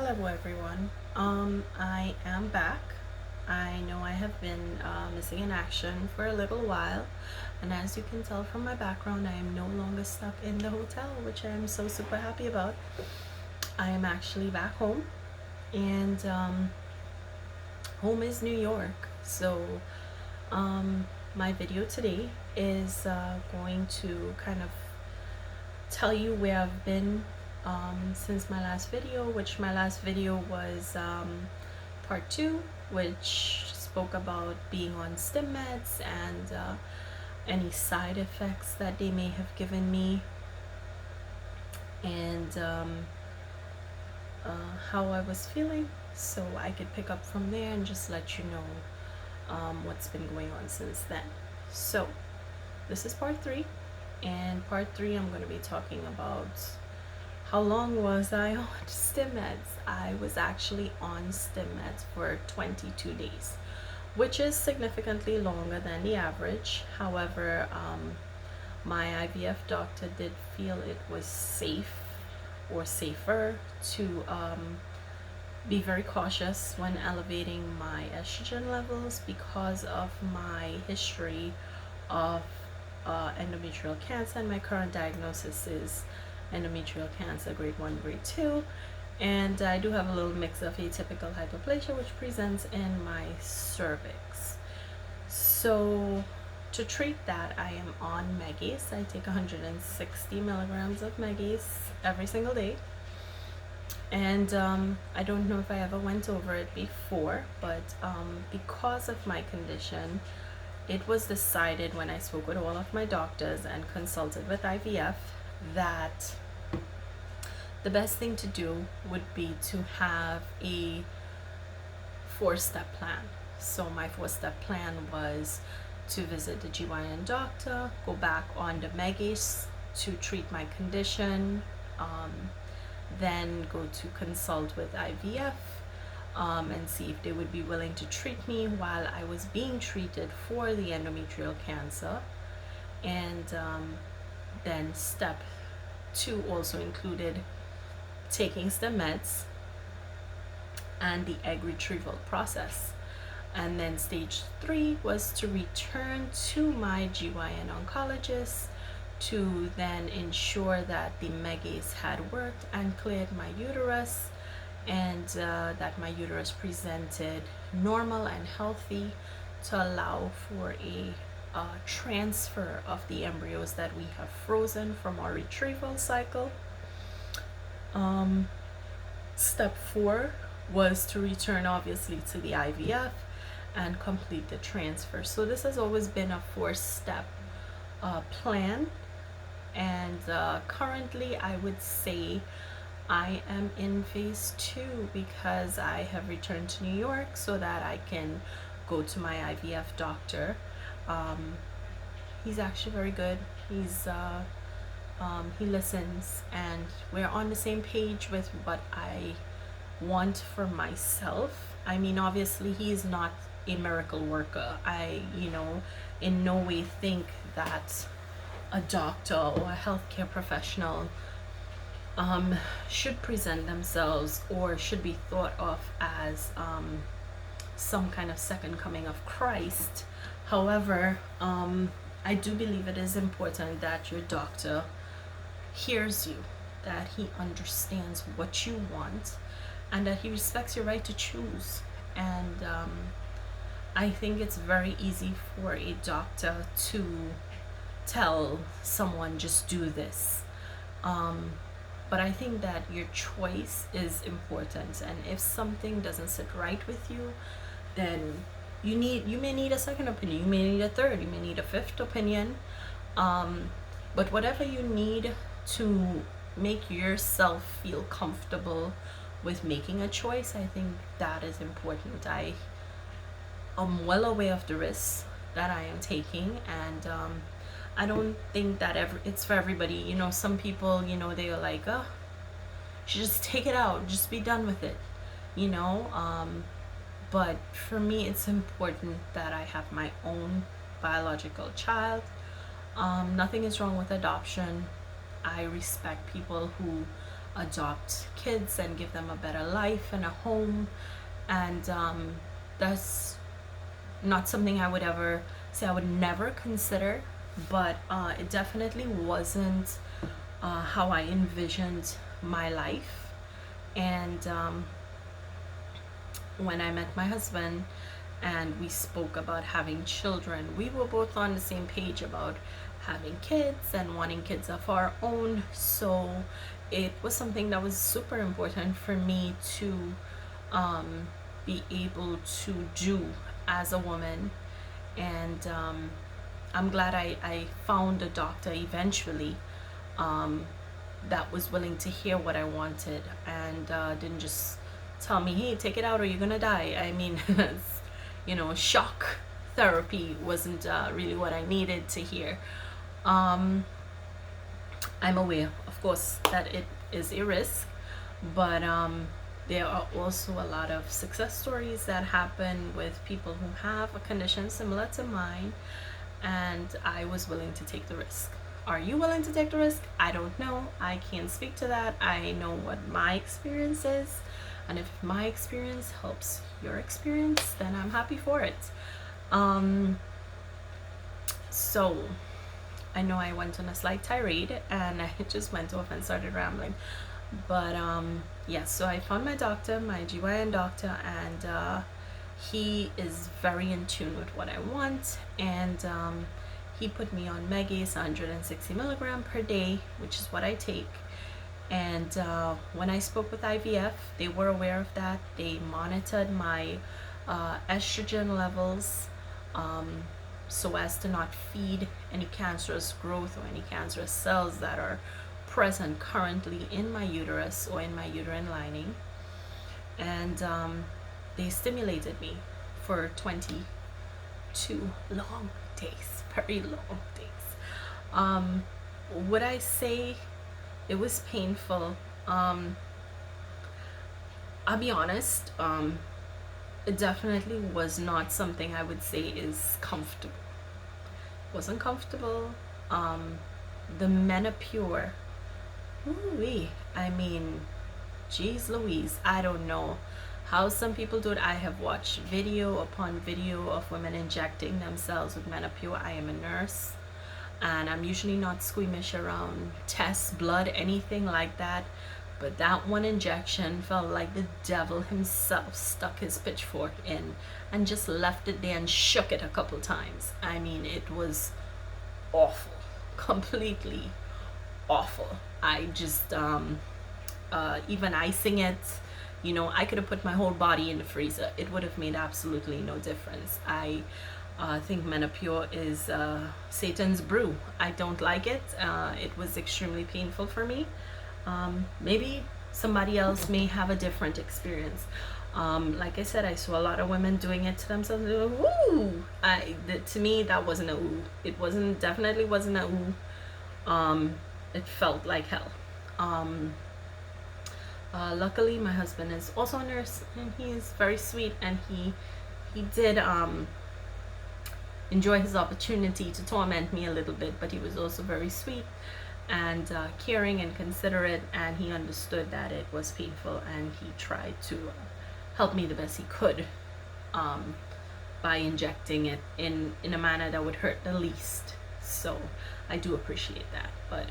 Hello everyone. I am back. I know I have been missing in action for a little while, and as you can tell from my background, I am no longer stuck in the hotel, which I am so super happy about. I am actually back home, and home is New York. So my video today is going to kind of tell you where I've been since my last video, which my last video was part 2, which spoke about being on stim meds and any side effects that they may have given me, and how I was feeling, so I could pick up from there and just let you know what's been going on since then. So this is part 3, and part 3 I'm going to be talking about how long was I on stim meds. I was actually on stim meds for 22 days, which is significantly longer than the average. However, my IVF doctor did feel it was safe or safer to be very cautious when elevating my estrogen levels because of my history of endometrial cancer, and my current diagnosis is endometrial cancer grade 1, grade 2, and I do have a little mix of atypical hyperplasia which presents in my cervix. So to treat that, I am on Megace. I take 160 milligrams of Megace every single day, and I don't know if I ever went over it before, but because of my condition, it was decided when I spoke with all of my doctors and consulted with IVF that the best thing to do would be to have a 4-step plan. So my 4-step plan was to visit the GYN doctor, go back on the Megace to treat my condition, then go to consult with IVF and see if they would be willing to treat me while I was being treated for the endometrial cancer. And then step 2 also included taking stem meds and the egg retrieval process. And then stage 3 was to return to my GYN oncologist to then ensure that the Megace had worked and cleared my uterus, and that my uterus presented normal and healthy to allow for a transfer of the embryos that we have frozen from our retrieval cycle. Step 4 was to return obviously to the IVF and complete the transfer. So this has always been a 4-step plan, and currently I would say I am in phase 2 because I have returned to New York so that I can go to my IVF doctor. He's actually very good. He listens, and we're on the same page with what I want for myself. I mean, obviously he is not a miracle worker. I in no way think that a doctor or a healthcare professional should present themselves or should be thought of as some kind of second coming of Christ. However, I do believe it is important that your doctor hears you, that he understands what you want, and that he respects your right to choose. And I think it's very easy for a doctor to tell someone just do this, but I think that your choice is important, and if something doesn't sit right with you, then you may need a second opinion, you may need a third, you may need a 5th opinion, but whatever you need to make yourself feel comfortable with making a choice, I think that is important. I am well aware of the risks that I am taking, and I don't think that it's for everybody. Some people, they are like, oh, you should just take it out, just be done with it, but for me it's important that I have my own biological child. Nothing is wrong with adoption. I respect people who adopt kids and give them a better life and a home. And that's not something I would ever say I would never consider, but it definitely wasn't how I envisioned my life. And when I met my husband and we spoke about having children, we were both on the same page about having kids and wanting kids of our own. So it was something that was super important for me to be able to do as a woman. And I'm glad I found a doctor eventually that was willing to hear what I wanted and didn't just tell me, hey, take it out or you're gonna die. I mean, shock therapy wasn't really what I needed to hear. I'm aware, of course, that it is a risk, but there are also a lot of success stories that happen with people who have a condition similar to mine, and I was willing to take the risk. Are you willing to take the risk? I don't know. I can't speak to that. I know what my experience is, and if my experience helps your experience, then I'm happy for it. So I know I went on a slight tirade and I just went off and started rambling. But so I found my doctor, my GYN doctor, and he is very in tune with what I want. And he put me on Megace 160 milligram per day, which is what I take. And when I spoke with IVF, they were aware of that. They monitored my estrogen levels so as to not feed any cancerous growth or any cancerous cells that are present currently in my uterus or in my uterine lining. And they stimulated me for 22 long days, very long days. Would I say it was painful? I'll be honest, it definitely was not something I would say is comfortable. It wasn't comfortable. The Menopur, ooh-wee, I mean, geez Louise, I don't know how some people do it. I have watched video upon video of women injecting themselves with Menopur. I am a nurse, and I'm usually not squeamish around tests, blood, anything like that. But that one injection felt like the devil himself stuck his pitchfork in and just left it there and shook it a couple times. I mean, it was awful, completely awful. I just, even icing it, I could have put my whole body in the freezer. It would have made absolutely no difference. I think Menopur is Satan's brew. I don't like it. It was extremely painful for me. Maybe somebody else may have a different experience. Like I said, I saw a lot of women doing it to themselves. Woo! To me, that wasn't a ooh. It definitely wasn't a ooh. It felt like hell. Luckily, my husband is also a nurse, and he's very sweet, and he did enjoy his opportunity to torment me a little bit, but he was also very sweet and caring and considerate, and he understood that it was painful, and he tried to help me the best he could by injecting it in a manner that would hurt the least. So I do appreciate that. But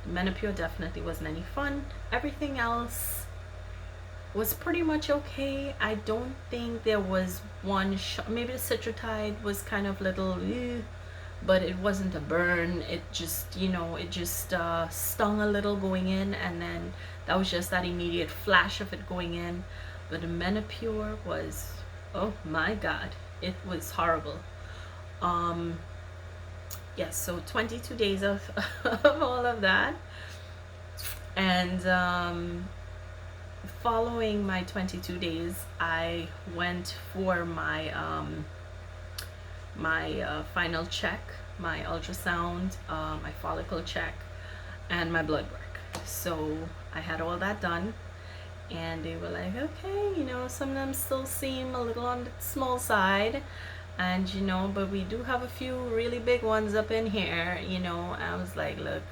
Menopur definitely wasn't any fun. Everything else was pretty much okay. I don't think there was one shot. Maybe the Citrotide was kind of little but it wasn't a burn. It just stung a little going in, and then that was just that immediate flash of it going in. But the Menopur was, oh my god, it was horrible. Yes, so 22 days of all of that, and following my 22 days, I went for my final check, my ultrasound, my follicle check, and my blood work. So I had all that done, and they were like, okay, some of them still seem a little on the small side, and but we do have a few really big ones up in here. I was like, look,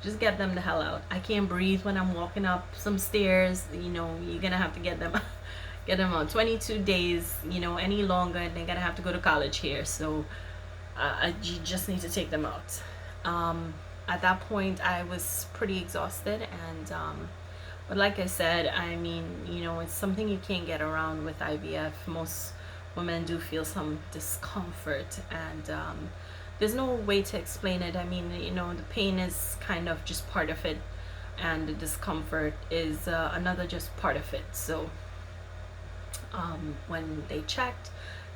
just get them the hell out. I can't breathe when I'm walking up some stairs. You know, you're gonna have to get them get them out. 22 days, you know, any longer, they're gonna have to go to college here. So you just need to take them out. At that point, I was pretty exhausted, and but like I said, I mean, you know, it's something you can't get around with IVF. Most women do feel some discomfort, and there's no way to explain it. I mean, you know, the pain is kind of just part of it, and the discomfort is another just part of it. So when they checked,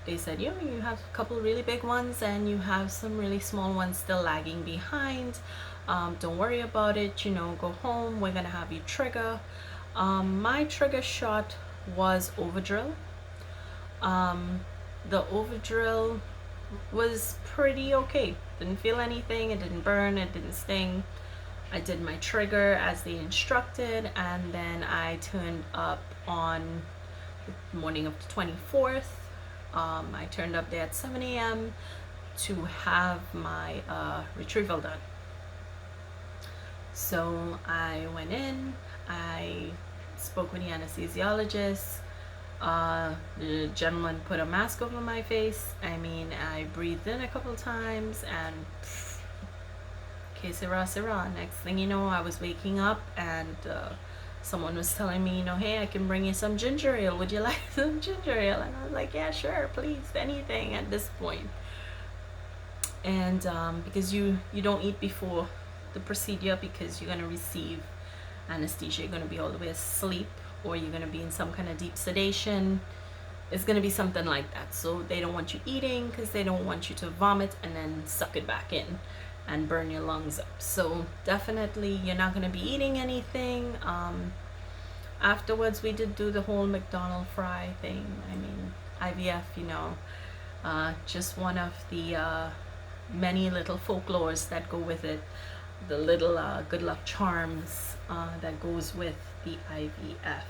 they said, you know, you have a couple really big ones and you have some really small ones still lagging behind. Don't worry about it, you know, go home, we're gonna have you trigger. My trigger shot was Overdrill. The Overdrill was pretty okay. Didn't feel anything, it didn't burn, it didn't sting. I did my trigger as they instructed, and then I turned up on the morning of the 24th. I turned up there at 7 a.m. to have my retrieval done. So I went in, I spoke with the anesthesiologist. The gentleman put a mask over my face. I mean, I breathed in a couple times, and que sera, sera. Next thing you know, I was waking up, and someone was telling me, you know, hey, I can bring you some ginger ale. Would you like some ginger ale? And I was like, yeah, sure, please, anything at this point. And because you don't eat before the procedure, because you're going to receive anesthesia, you're going to be all the way asleep, or you're going to be in some kind of deep sedation. It's going to be something like that. So they don't want you eating, because they don't want you to vomit and then suck it back in and burn your lungs up. So definitely you're not going to be eating anything. Afterwards we did do the whole McDonald's fry thing. I mean, IVF, you know, just one of the many little folklores that go with it, the little good luck charms that goes with the IVF.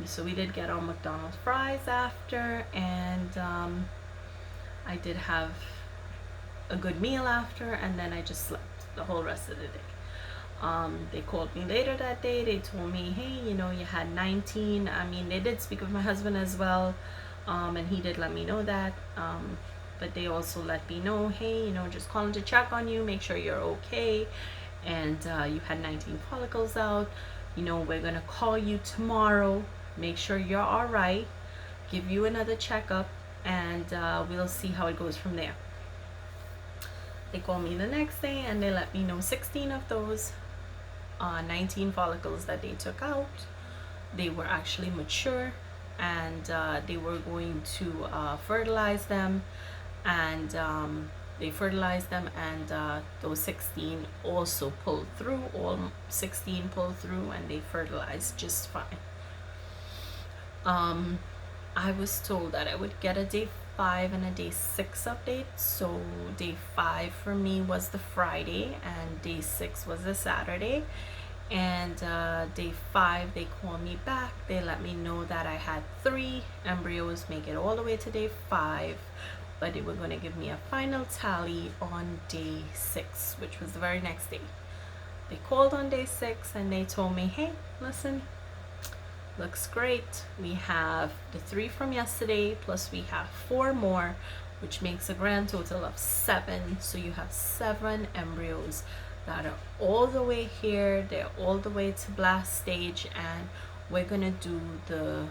So we did get our McDonald's fries after, and I did have a good meal after, and then I just slept the whole rest of the day. They called me later that day. They told me, hey, you know, you had 19. I mean, they did speak with my husband as well, and he did let me know that, but they also let me know, hey, you know, just calling to check on you, make sure you're okay, and you had 19 follicles out. You know, we're gonna call you tomorrow, make sure you're all right, give you another checkup, and we'll see how it goes from there. They called me the next day, and they let me know 16 of those 19 follicles that they took out, they were actually mature, and they were going to fertilize them, and they fertilized them, and those 16 also pulled through. All 16 pulled through, and they fertilized just fine. I was told that I would get a day 5 and a day 6 update. So day 5 for me was the Friday, and day 6 was the Saturday. And day 5 they called me back, they let me know that I had 3 embryos make it all the way to day 5, but they were going to give me a final tally on day 6, which was the very next day. They called on day 6 and they told me, hey, listen, looks great. We have the 3 from yesterday, plus we have 4 more, which makes a grand total of 7. So you have 7 embryos that are all the way here. They're all the way to blast stage, and we're gonna do the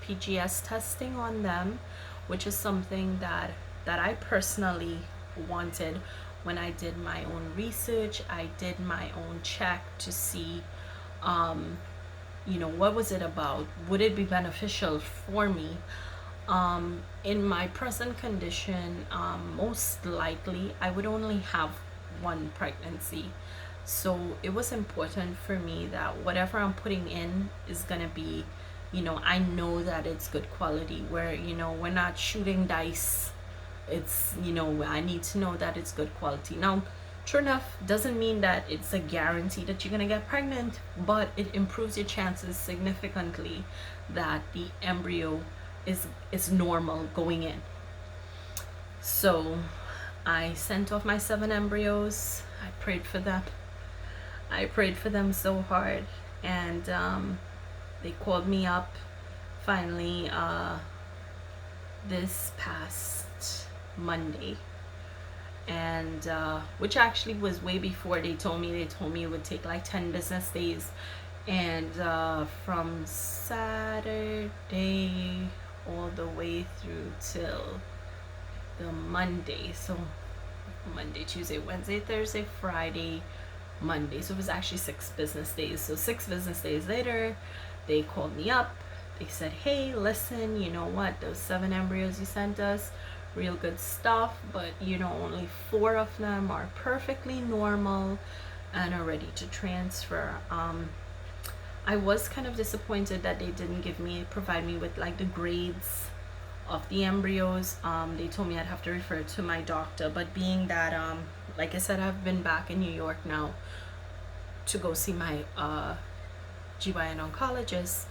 PGS testing on them, which is something that I personally wanted. When I did my own research, I did my own check to see you know, what was it about, would it be beneficial for me. In my present condition, most likely I would only have 1 pregnancy, so it was important for me that whatever I'm putting in is gonna be, you know, I know that it's good quality, where, you know, we're not shooting dice. It's, you know, I need to know that it's good quality. Now, true enough, doesn't mean that it's a guarantee that you're gonna get pregnant, but it improves your chances significantly that the embryo is normal going in. So I sent off my 7 embryos. I prayed for them. I prayed for them so hard, and they called me up finally this past Monday, and which actually was way before they told me. They told me it would take like 10 business days, and from Saturday all the way through till the Monday, so Monday, Tuesday, Wednesday, Thursday, Friday, Monday, so it was actually 6 business days. So 6 business days later, they called me up. They said, hey, listen, you know what, those 7 embryos you sent us, real good stuff, but only 4 of them are perfectly normal and are ready to transfer. I was kind of disappointed that they didn't provide me with like the grades of the embryos. They told me I'd have to refer to my doctor, but being that like I said, I've been back in New York now to go see my GYN oncologist,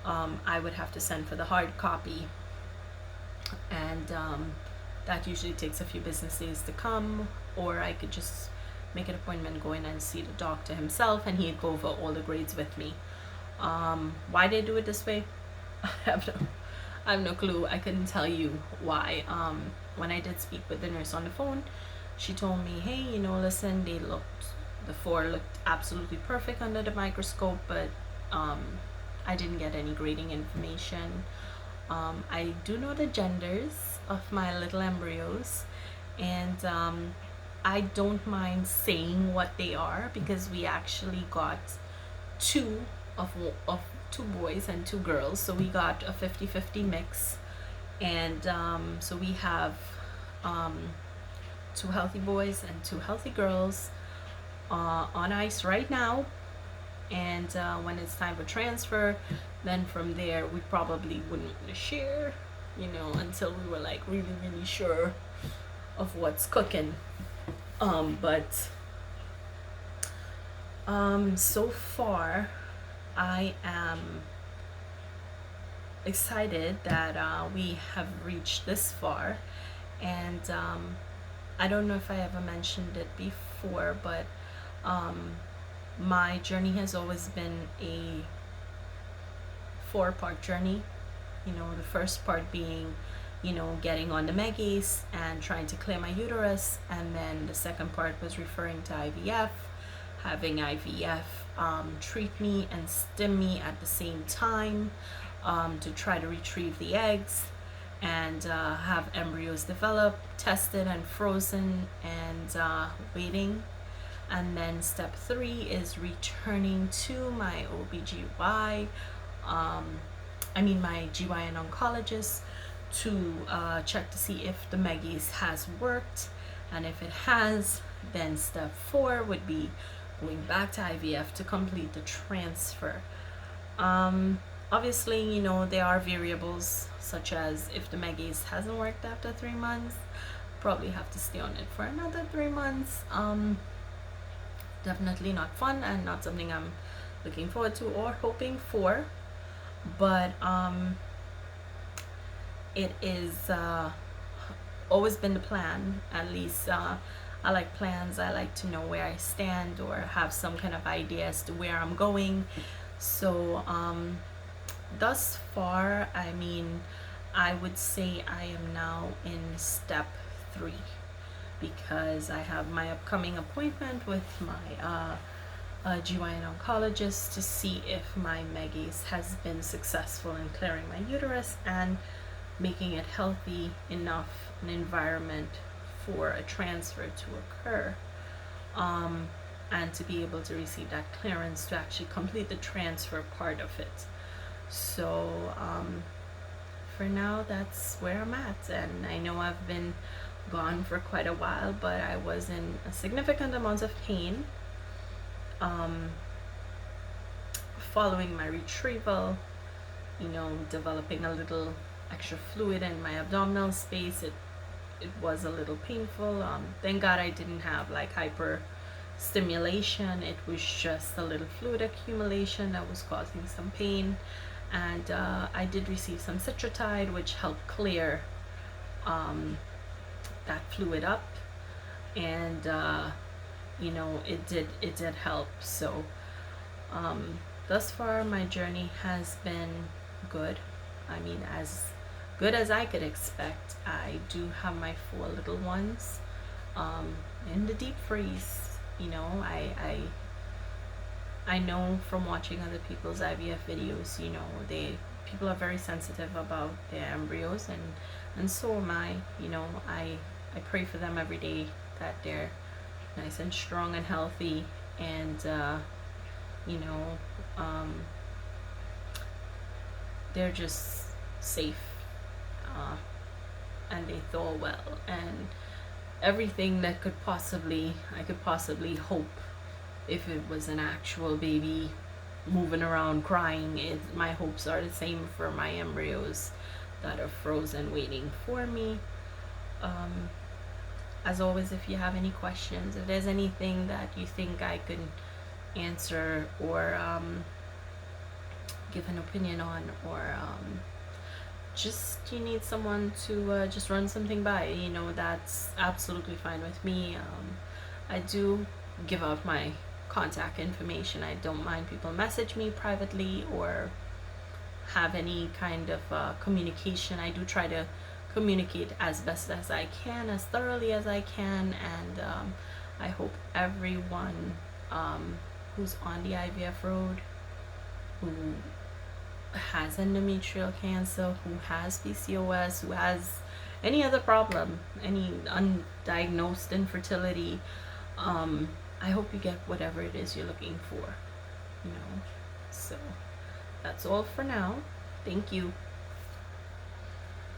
I would have to send for the hard copy, and that usually takes a few business days to come, or I could just make an appointment, go in and see the doctor himself, and he'd go over all the grades with me. Why they do it this way, I have no clue. I couldn't tell you why. When I did speak with the nurse on the phone, she told me, hey, listen, the 4 looked absolutely perfect under the microscope, but I didn't get any grading information. I do know the genders of my little embryos, and I don't mind saying what they are, because we actually got 2 of 2 boys and 2 girls, so we got a 50-50 mix, and so we have 2 healthy boys and 2 healthy girls on ice right now, and when it's time for transfer, then from there we probably wouldn't want to share, until we were like really sure of what's cooking. But so far I am excited that we have reached this far, and I don't know if I ever mentioned it before, but my journey has always been a 4-part journey. The first part being getting on the Meggies and trying to clear my uterus, and then the second part was referring to IVF, having IVF treat me and stim me at the same time, to try to retrieve the eggs and have embryos develop, tested and frozen, and waiting. And then step 3 is returning to my my GYN oncologist to check to see if the Meggies has worked, and if it has, then step 4 would be going back to IVF to complete the transfer. Obviously, there are variables, such as if the Meggies hasn't worked after 3 months, probably have to stay on it for another 3 months. Definitely not fun, and not something I'm looking forward to or hoping for, but it is always been the plan. At least I like plans. I like to know where I stand, or have some kind of idea as to where I'm going. So thus far, I would say I am now in step 3, because I have my upcoming appointment with my GYN oncologist to see if my Meggies has been successful in clearing my uterus and making it healthy enough an environment for a transfer to occur, and to be able to receive that clearance to actually complete the transfer part of it. So for now, that's where I'm at, and I know I've been gone for quite a while, but I was in a significant amount of pain following my retrieval, developing a little extra fluid in my abdominal space. It was a little painful. Thank God I didn't have like hyper stimulation. It was just a little fluid accumulation that was causing some pain, and I did receive some Citratide, which helped clear that fluid up, and it did help. So thus far my journey has been good. I mean, as good as I could expect. I do have my 4 little ones in the deep freeze. I know from watching other people's IVF videos, people are very sensitive about their embryos, and so am I. I pray for them every day that they're nice and strong and healthy, and you know um, they're just safe, uh, and they thaw well, and everything that I could possibly hope if it was an actual baby moving around crying. My hopes are the same for my embryos that are frozen waiting for me. um, as always, if you have any questions, if there's anything that you think I could answer, or give an opinion on, or just you need someone to just run something by, that's absolutely fine with me. I do give out my contact information. I don't mind people message me privately or have any kind of communication. I do try to communicate as best as I can, as thoroughly as I can, and I hope everyone who's on the IVF road, who has endometrial cancer, who has PCOS, who has any other problem, any undiagnosed infertility, I hope you get whatever it is you're looking for. So that's all for now. Thank you.